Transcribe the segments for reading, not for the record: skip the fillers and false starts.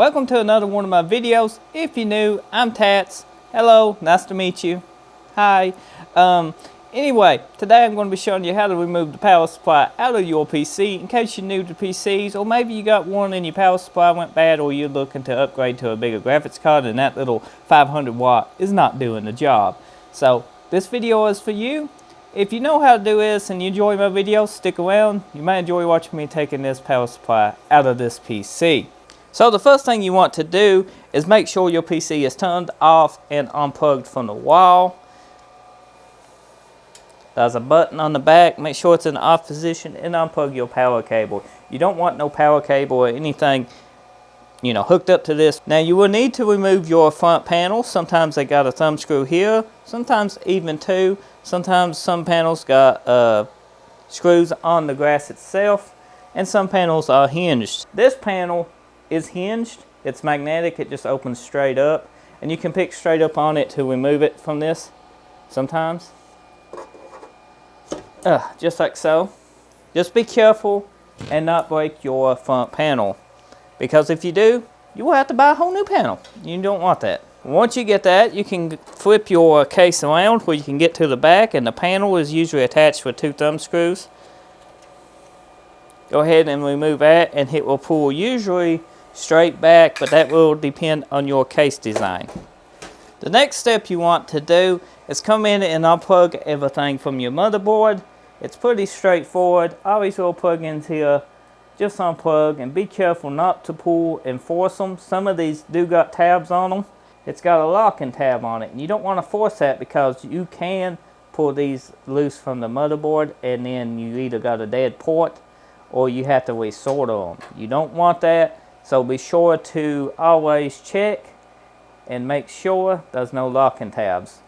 Welcome to another one of my videos. If you're new, I'm Tats. Hello, nice to meet you. Hi. Anyway, today I'm going to be showing you how to remove the power supply out of your PC in case you're new to PCs, or maybe you got one and your power supply went bad, or you're looking to upgrade to a bigger graphics card and that little 500 watt is not doing the job. So this video is for you. If you know how to do this and you enjoy my videos, stick around. You might enjoy watching me taking this power supply out of this PC. So the first thing you want to do is make sure your PC is turned off and unplugged from the wall. There's a button on the back. Make sure it's in the off position and unplug your power cable. You don't want no power cable or anything, hooked up to this. Now you will need to remove your front panel. Sometimes they got a thumb screw here, sometimes even two. Sometimes some panels got screws on the glass itself, and some panels are hinged. This panel is hinged. It's magnetic. It just opens straight up, and you can pick straight up on it to remove it from this sometimes. Just like so. Just be careful and not break your front panel, because if you do, you will have to buy a whole new panel. You don't want that. Once you get that, you can flip your case around where you can get to the back, and the panel is usually attached with two thumb screws. Go ahead and remove that, and it will pull usually straight back, but that will depend on your case design. The next step you want to do is come in and unplug everything from your motherboard. It's pretty straightforward. Always will plug in here. Just unplug and be careful not to pull and force them. Some of these do got tabs on them. It's got a locking tab on it, and you don't want to force that because you can pull these loose from the motherboard, and then you either got a dead port or you have to resolder them. You don't want that. So be sure to always check and make sure there's no locking tabs.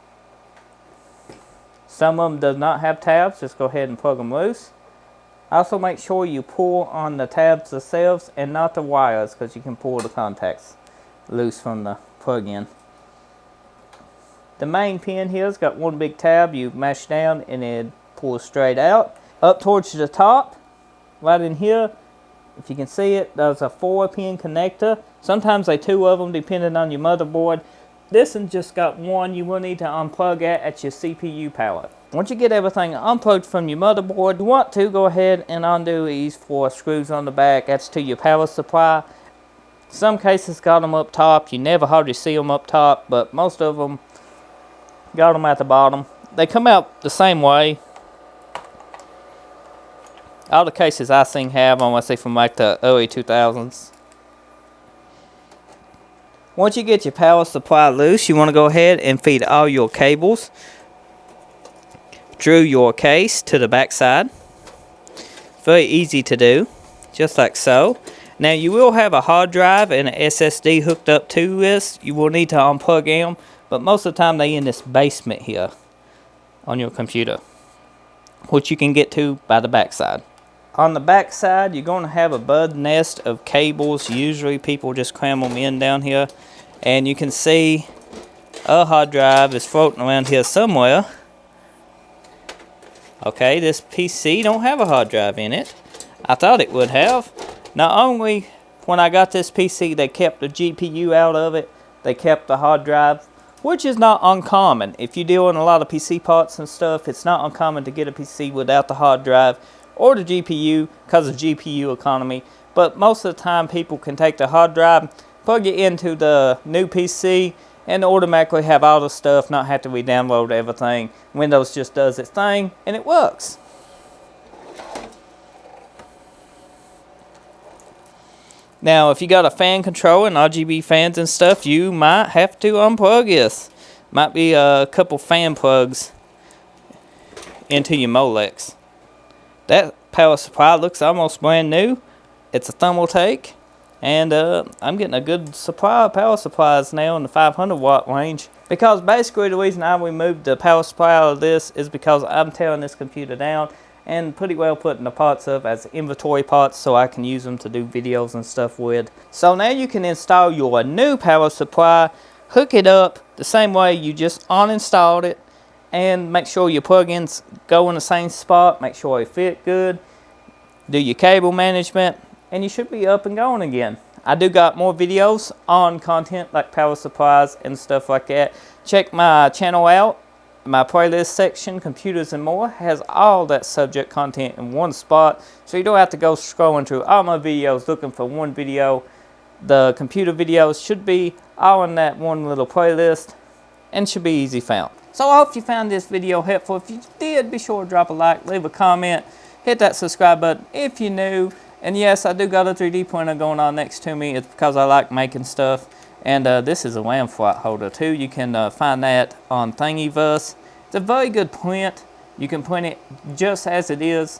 Some of them does not have tabs. Just go ahead and plug them loose. Also make sure you pull on the tabs themselves and not the wires, because you can pull the contacts loose from the plug-in. The main pin here has got one big tab. You mash down and it pulls straight out. Up towards the top, right in here, if you can see it, there's a 4-pin connector. Sometimes they two of them depending on your motherboard. This one just got one. You will need to unplug it at your CPU pallet. Once you get everything unplugged from your motherboard, you want to go ahead and undo these 4 screws on the back. That's to your power supply. Some cases got them up top. You never hardly see them up top, but most of them got them at the bottom. They come out the same way. All the cases I seen have them, I say from like the early 2000s. Once you get your power supply loose, you want to go ahead and feed all your cables through your case to the back side. Very easy to do, just like so. Now you will have a hard drive and an SSD hooked up to this. You will need to unplug them, but most of the time they in this basement here on your computer, which you can get to by the back side. On the back side, you're going to have a bud nest of cables. Usually people just cram them in down here. And you can see a hard drive is floating around here somewhere. Okay, this PC don't have a hard drive in it. I thought it would have. Not only when I got this PC, they kept the GPU out of it. They kept the hard drive, which is not uncommon. If you deal in a lot of PC parts and stuff, it's not uncommon to get a PC without the hard drive or the GPU because of GPU economy. But most of the time people can take the hard drive, plug it into the new PC, and automatically have all the stuff, not have to re-download everything. Windows just does its thing and it works. Now if you got a fan controller and RGB fans and stuff, you might have to unplug this. Might be a couple fan plugs into your Molex. That power supply looks almost brand new. It's a thermal take, and I'm getting a good supply of power supplies now in the 500 watt range, because basically the reason I removed the power supply out of this is because I'm tearing this computer down and pretty well putting the parts up as inventory parts so I can use them to do videos and stuff with. So now you can install your new power supply, hook it up the same way you just uninstalled it, and make sure your plugins go in the same spot. Make sure they fit good. Do your cable management, and you should be up and going again. I do got more videos on content like power supplies and stuff like that. Check my channel out. My playlist section, computers and more, has all that subject content in one spot, so you don't have to go scrolling through all my videos looking for one video. The computer videos should be all in that one little playlist and should be easy found. So I hope you found this video helpful. If you did, be sure to drop a like, leave a comment, hit that subscribe button if you're new. And yes, I do got a 3D printer going on next to me. It's because I like making stuff. And this is a lamb flight holder too. You can find that on Thingiverse. It's a very good print. You can print it just as it is,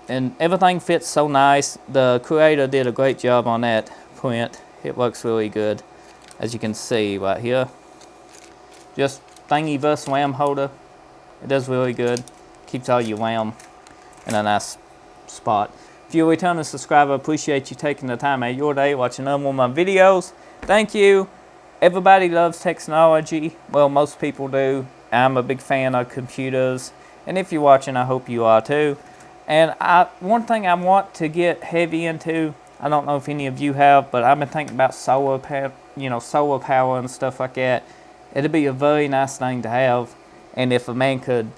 and everything fits so nice. The creator did a great job on that print. It looks really good, as you can see right here. Just Thingiverse lamb holder. It does really good. Keeps all your lamb in a nice spot. If you're a returning subscriber, I appreciate you taking the time out of your day watching another one of my videos. Thank you. Everybody loves technology. Well, most people do. I'm a big fan of computers. And if you're watching, I hope you are too. And one thing I want to get heavy into, I don't know if any of you have, but I've been thinking about solar power and stuff like that. It'd be a very nice thing to have. And if a man could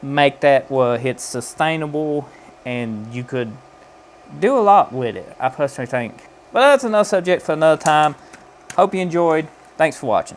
make that where it's sustainable and you could do a lot with it, I personally think. But that's another subject for another time. Hope you enjoyed. Thanks for watching.